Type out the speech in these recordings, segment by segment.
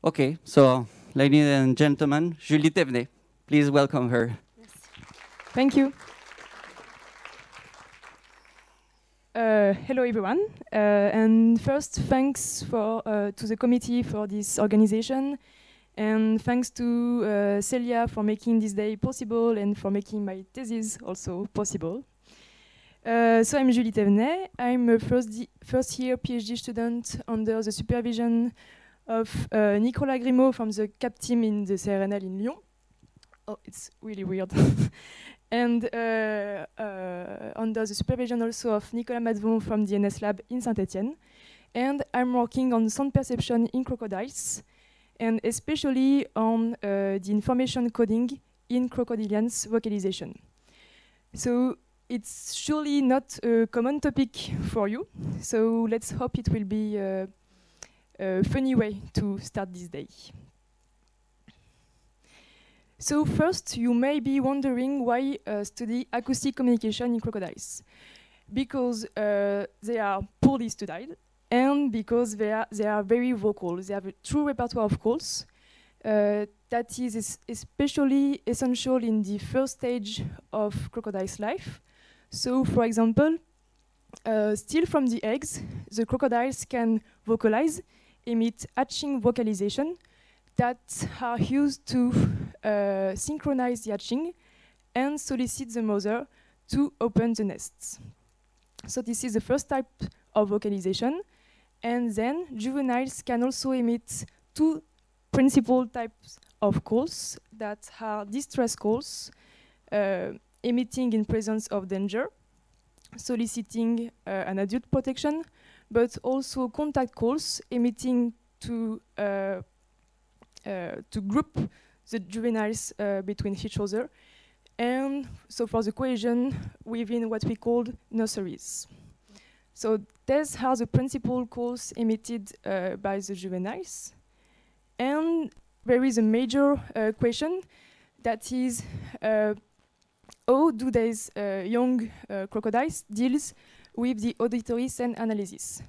Okay, so ladies and gentlemen, Julie Thévenet, please welcome her. Thank you. Hello everyone, and first thanks to the committee for this organization, and thanks to Celia for making this day possible and for making my thesis also possible. So I'm Julie Thévenet. I'm a first year PhD student under the supervision of Nicolas Grimaud from the CAP team in the CRNL in Lyon. Oh, it's really weird. And under the supervision also of Nicolas Madvon from the NS Lab in Saint-Étienne. And I'm working on sound perception in crocodiles, and especially on the information coding in crocodilians' vocalization. So it's surely not a common topic for you, so let's hope it will be a funny way to start this day. So first, you may be wondering why study acoustic communication in crocodiles. Because they are poorly studied, and because they are very vocal. They have a true repertoire of calls that is especially essential in the first stage of crocodile's life. So, for example, still from the eggs, the crocodiles can vocalize, emit hatching vocalization that are used to synchronize the hatching and solicit the mother to open the nests. So this is the first type of vocalization. And then juveniles can also emit two principal types of calls that are distress calls, emitting in presence of danger, soliciting an adult protection, but also contact calls, emitting to group the juveniles between each other, and so for the cohesion within what we call nurseries. So these are the principal calls emitted by the juveniles. And there is a major question that is, how do these young crocodiles deals with the auditory scene analysis?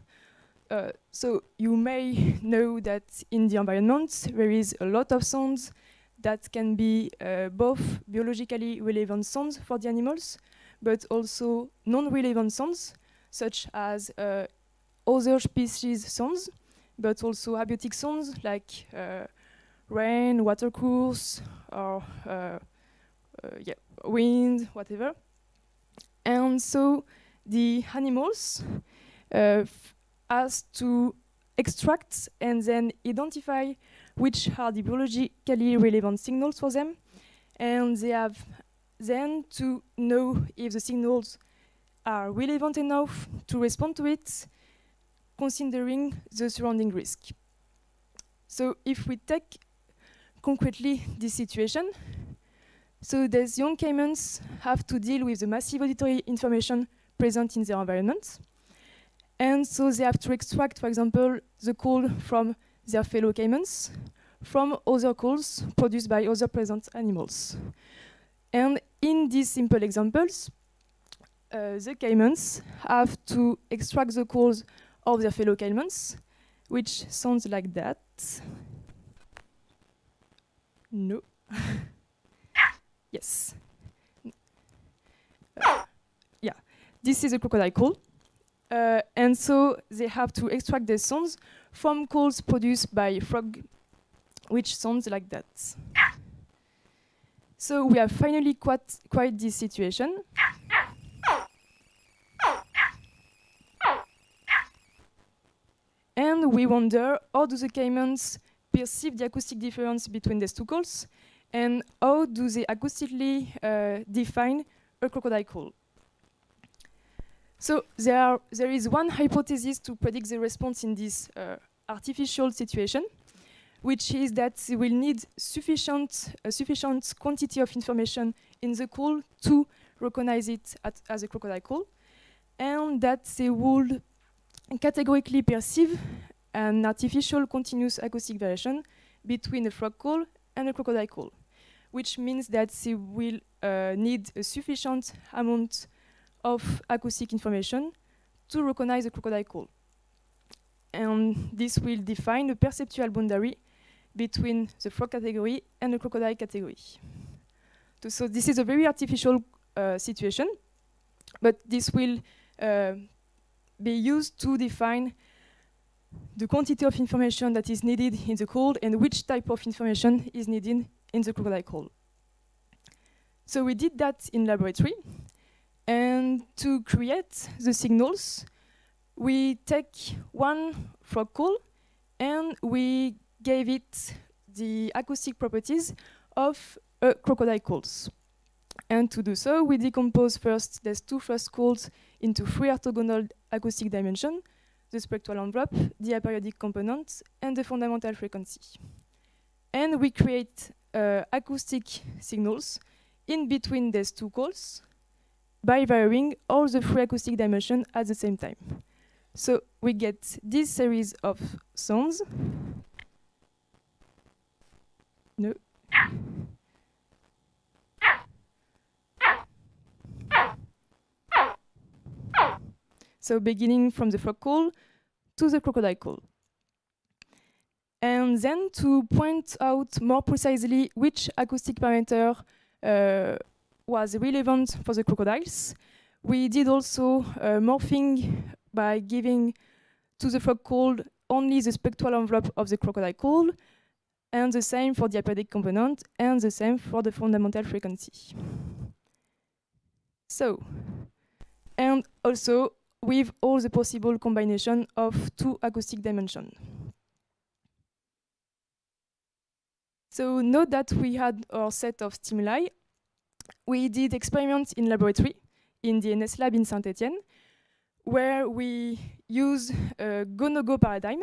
So you may know that in the environment there is a lot of sounds that can be both biologically relevant sounds for the animals, but also non-relevant sounds, such as other species sounds, but also abiotic sounds like rain, water course, or wind, whatever. And so the animals has to extract and then identify which are the biologically relevant signals for them, and they have then to know if the signals are relevant enough to respond to it, considering the surrounding risk. So if we take concretely this situation, so these young caimans have to deal with the massive auditory information present in their environment. And so they have to extract, for example, the call from their fellow caimans, from other calls produced by other present animals. And in these simple examples, the caimans have to extract the calls of their fellow caimans, which sounds like that. No. Yes. Yeah, this is a crocodile call. And so they have to extract their sounds from calls produced by frog, which sounds like that. So we have finally quite this situation. And we wonder, how do the caimans perceive the acoustic difference between these two calls? And how do they acoustically define a crocodile call? So there is one hypothesis to predict the response in this artificial situation, which is that they will need a sufficient quantity of information in the call to recognize it as a crocodile call, and that they would categorically perceive an artificial continuous acoustic variation between a frog call and a crocodile call, which means that they will need a sufficient amount of acoustic information to recognize a crocodile call. And this will define a perceptual boundary between the frog category and the crocodile category. So this is a very artificial situation, but this will be used to define the quantity of information that is needed in the call and which type of information is needed in the crocodile call. So we did that in laboratory, and to create the signals, we take one frog call and we gave it the acoustic properties of crocodile calls. And to do so, we decompose first these two first calls into three orthogonal acoustic dimensions: the spectral envelope, the aperiodic component, and the fundamental frequency. And we create acoustic signals in between these two calls by varying all the three acoustic dimensions at the same time. So we get this series of sounds. No. So beginning from the frog call to the crocodile call. And then to point out more precisely which acoustic parameter was relevant for the crocodiles, we did also morphing by giving to the frog call only the spectral envelope of the crocodile call, and the same for the aperiodic component, and the same for the fundamental frequency. So, and also with all the possible combination of two acoustic dimensions. So now that we had our set of stimuli, we did experiments in laboratory in the NS lab in Saint-Etienne, where we use a go-no-go paradigm.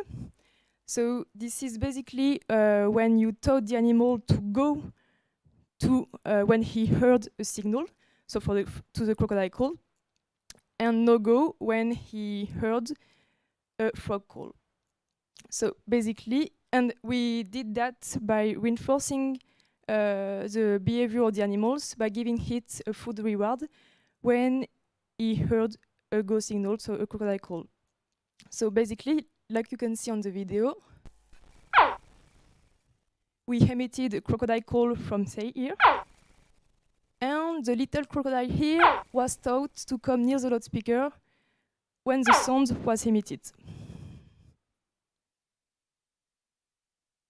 So this is basically when you taught the animal to go to when he heard a signal, so for to the crocodile call, and no-go when he heard a frog call. So basically, and we did that by reinforcing the behavior of the animals by giving it a food reward when he heard a go signal, so a crocodile call. So basically, like you can see on the video, we emitted a crocodile call from, say, here. And the little crocodile here was taught to come near the loudspeaker when the sound was emitted.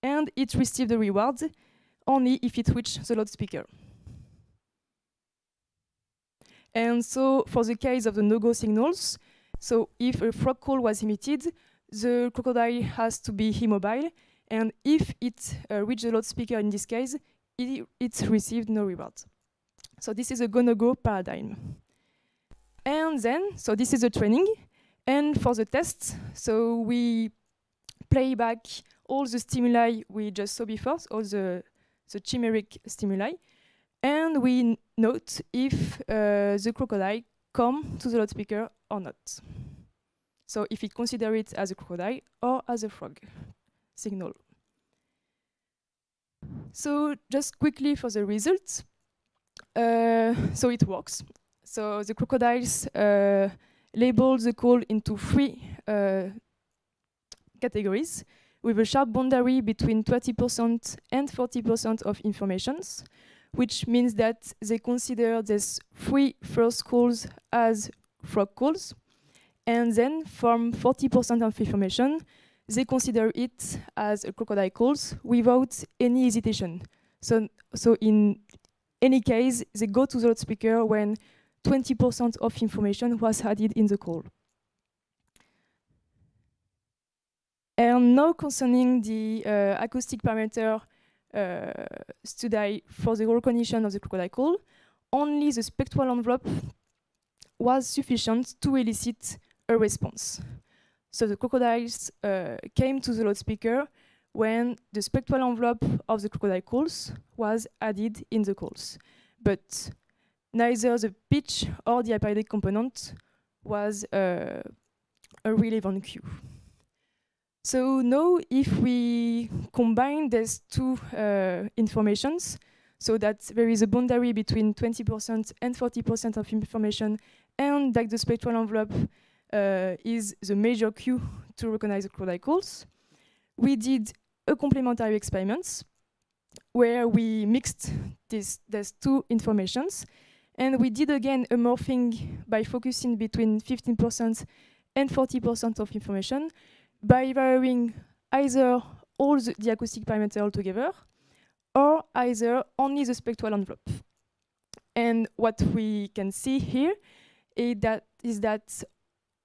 And it received the reward only if it reached the loudspeaker. And so for the case of the no-go signals, so if a frog call was emitted, the crocodile has to be immobile, and if it reached the loudspeaker in this case, it received no reward. So this is a go-no-go paradigm. And then, so this is the training, and for the test, so we play back all the stimuli we just saw before, all the chimeric stimuli, and we note if the crocodile come to the loudspeaker or not. So if it considers it as a crocodile or as a frog signal. So just quickly for the results. So it works. So the crocodiles label the call into three categories, with a sharp boundary between 20% and 40% of informations, which means that they consider these three first calls as frog calls, and then from 40% of information, they consider it as a crocodile calls without any hesitation. So in any case, they go to the loudspeaker when 20% of information was added in the call. And now concerning the acoustic parameter study for the recognition of the crocodile call, only the spectral envelope was sufficient to elicit a response. So the crocodiles came to the loudspeaker when the spectral envelope of the crocodile calls was added in the calls. But neither the pitch or the aperiodic component was a relevant cue. So now if we combine these two informations, so that there is a boundary between 20% and 40% of information, and that the spectral envelope is the major cue to recognize the crocodile calls, we did a complementary experiment where we mixed these two informations, and we did again a morphing by focusing between 15% and 40% of information by varying either all the acoustic parameters altogether or either only the spectral envelope. And what we can see here is that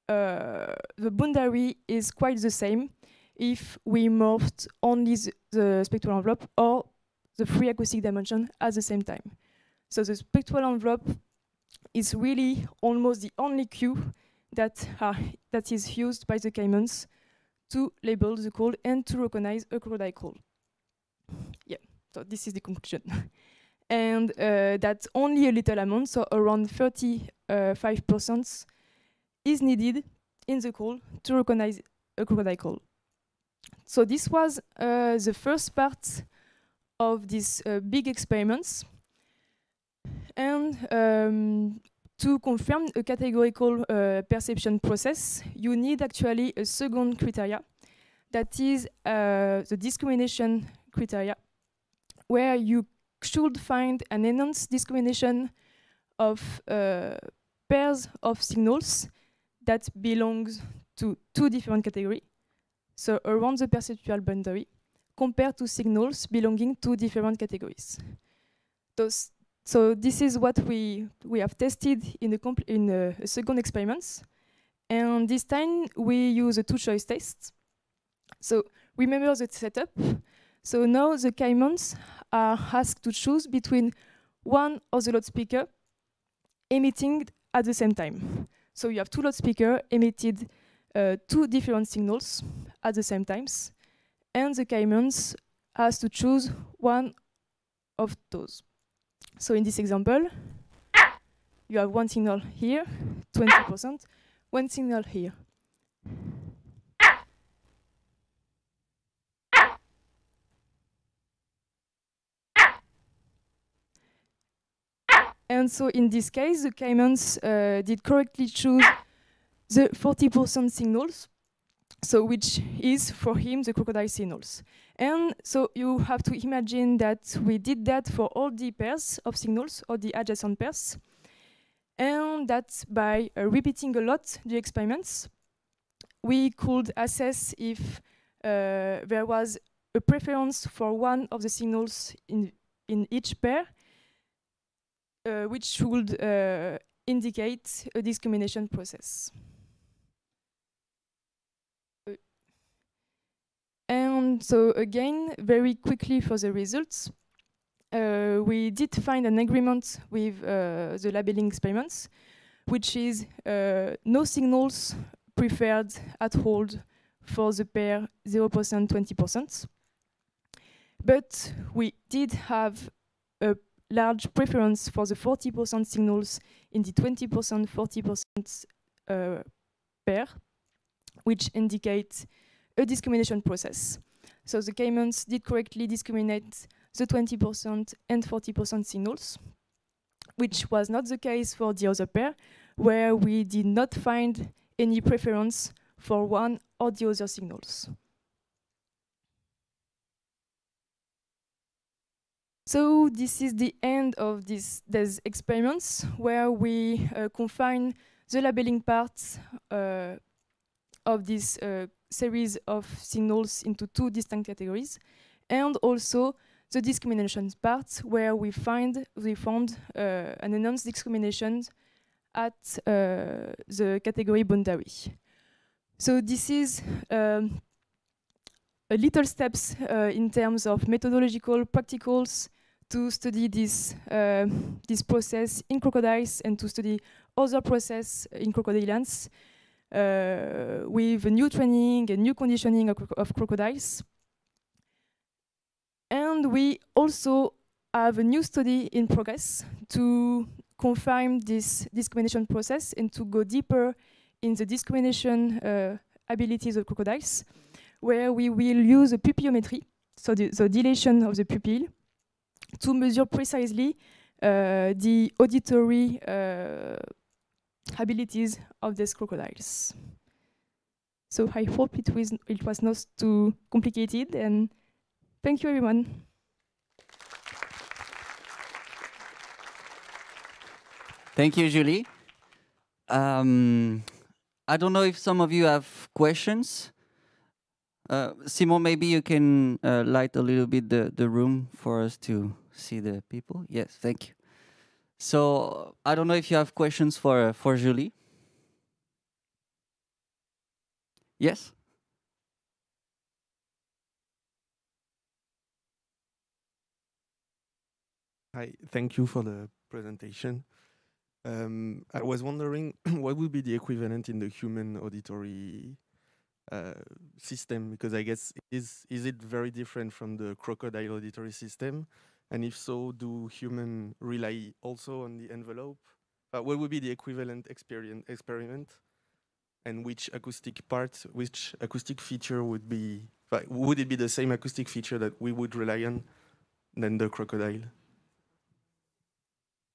the boundary is quite the same if we morphed only the spectral envelope or the free acoustic dimension at the same time. So the spectral envelope is really almost the only cue that is used by the Caymans to label the call and to recognize a crocodile call. Yeah, so this is the conclusion. And that only a little amount, so around 35%, is needed in the call to recognize a crocodile call. So this was the first part of these big experiments. And to confirm a categorical perception process, you need actually a second criteria, that is the discrimination criteria, where you should find an enhanced discrimination of pairs of signals that belongs to two different categories, so around the perceptual boundary, compared to signals belonging to different categories. So this is what we have tested in a second experiment, and this time we use a two-choice test. So remember the setup. So now the Caymans are asked to choose between one of the loudspeakers emitting at the same time. So you have two loudspeakers emitted two different signals at the same times, and the Caymans has to choose one of those. So in this example, you have one signal here, 20%, one signal here. And so in this case, the Caymans did correctly choose the 40% signals, so which is for him the crocodile signals. And so you have to imagine that we did that for all the pairs of signals or the adjacent pairs, and that by repeating a lot the experiments, we could assess if there was a preference for one of the signals in each pair, which should indicate a discrimination process. And so again, very quickly for the results, we did find an agreement with the labeling experiments, which is no signals preferred at all for the pair 0%, 20%. But we did have a large preference for the 40% signals in the 20%, 40% pair, which indicates a discrimination process. So the Caymans did correctly discriminate the 20% and 40% signals, which was not the case for the other pair, where we did not find any preference for one or the other signals. So this is the end of these experiments, where we confine the labeling parts of this series of signals into two distinct categories, and also the discrimination part, where we found an enhanced discrimination at the category boundary. So this is a little steps in terms of methodological practicals to study this process in crocodiles and to study other process in crocodilians with a new training and new conditioning of crocodiles. And we also have a new study in progress to confirm this discrimination process and to go deeper in the discrimination abilities of crocodiles, where we will use a pupillometry, so the dilation of the pupil, to measure precisely the auditory abilities of these crocodiles. So I hope it was not too complicated, and Thank you, everyone. Thank you, Julie. I don't know if some of you have questions. Simon, maybe you can light a little bit the room for us to see the people. Yes, thank you. So I don't know if you have questions for Julie. Yes? Hi, thank you for the presentation. I was wondering what would be the equivalent in the human auditory system, because I guess is it very different from the crocodile auditory system? And if so, do human rely also on the envelope? What would be the equivalent experiment? And which acoustic feature would be, would it be the same acoustic feature that we would rely on than the crocodile?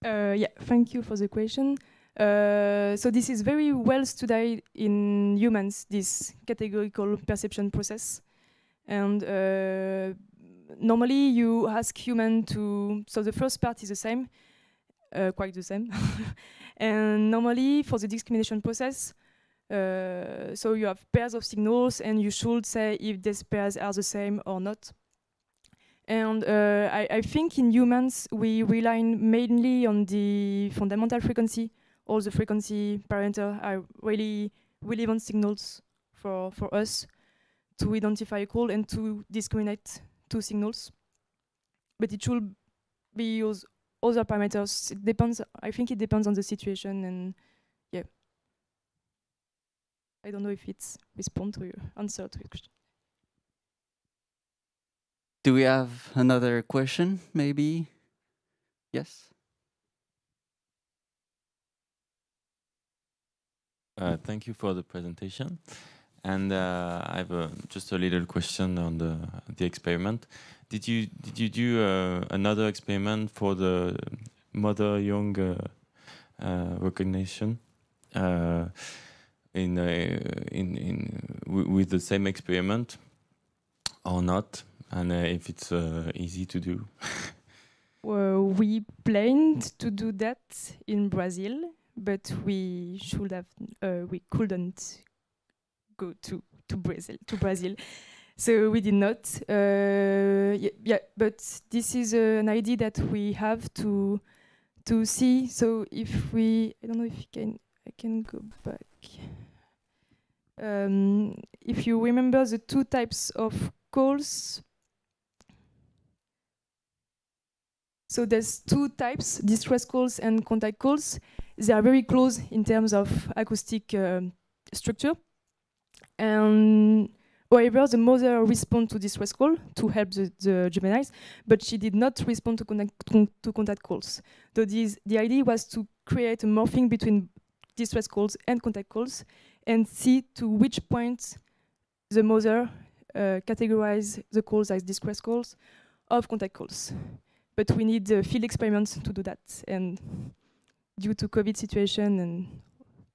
Yeah, thank you for the question. So this is very well studied in humans, this categorical perception process. And normally you ask human to, so the first part is the same, quite the same. And normally for the discrimination process, so you have pairs of signals and you should say if these pairs are the same or not. And I think in humans, we rely mainly on the fundamental frequency. All the frequency parameters are really relevant signals for us to identify a call and to discriminate two signals. But it should be used other parameters. It depends. I think it depends on the situation, and yeah. I don't know if it's respond to your answer to your question. Do we have another question, maybe? Yes? Thank you for the presentation. And I have just a little question on the experiment. Did you do another experiment for the mother-young recognition with the same experiment or not? And if it's easy to do? We planned to do that in Brazil, but we should have we couldn't go to Brazil, so we did not. Yeah, but this is an idea that we have to see. So if we, I don't know if I can go back. If you remember the two types of calls. So there's two types, distress calls and contact calls. They are very close in terms of acoustic structure. And however, the mother responded to distress call to help the juveniles, but she did not respond to contact calls. So the idea was to create a morphing between distress calls and contact calls and see to which point the mother categorize the calls as distress calls or contact calls. But we need field experiments to do that. And due to COVID situation and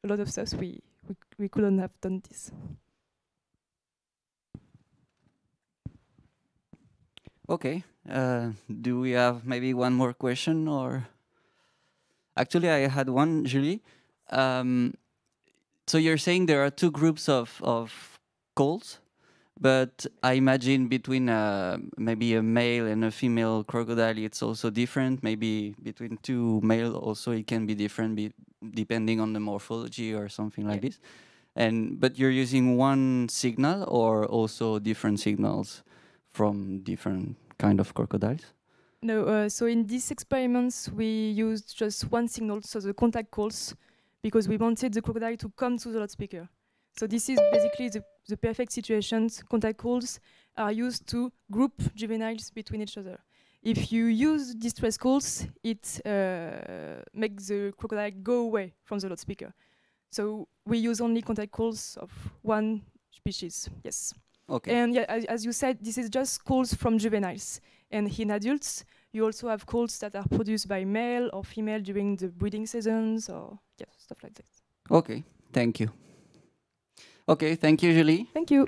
a lot of stuff, we couldn't have done this. Okay. Do we have maybe one more question? Or actually, I had one, Julie. So you're saying there are two groups of calls, but I imagine between maybe a male and a female crocodile, it's also different. Maybe between two male also it can be different depending on the morphology or something like this. But you're using one signal or also different signals from different kind of crocodiles? No, so in these experiments, we used just one signal, so the contact calls, because we wanted the crocodile to come to the loudspeaker. So this is basically the perfect situations. Contact calls are used to group juveniles between each other. If you use distress calls, it makes the crocodile go away from the loudspeaker. So we use only contact calls of one species, yes. Okay. And yeah, as you said, this is just calls from juveniles. And in adults, you also have calls that are produced by male or female during the breeding seasons or stuff like that. Okay, thank you. Okay, thank you, Julie. Thank you.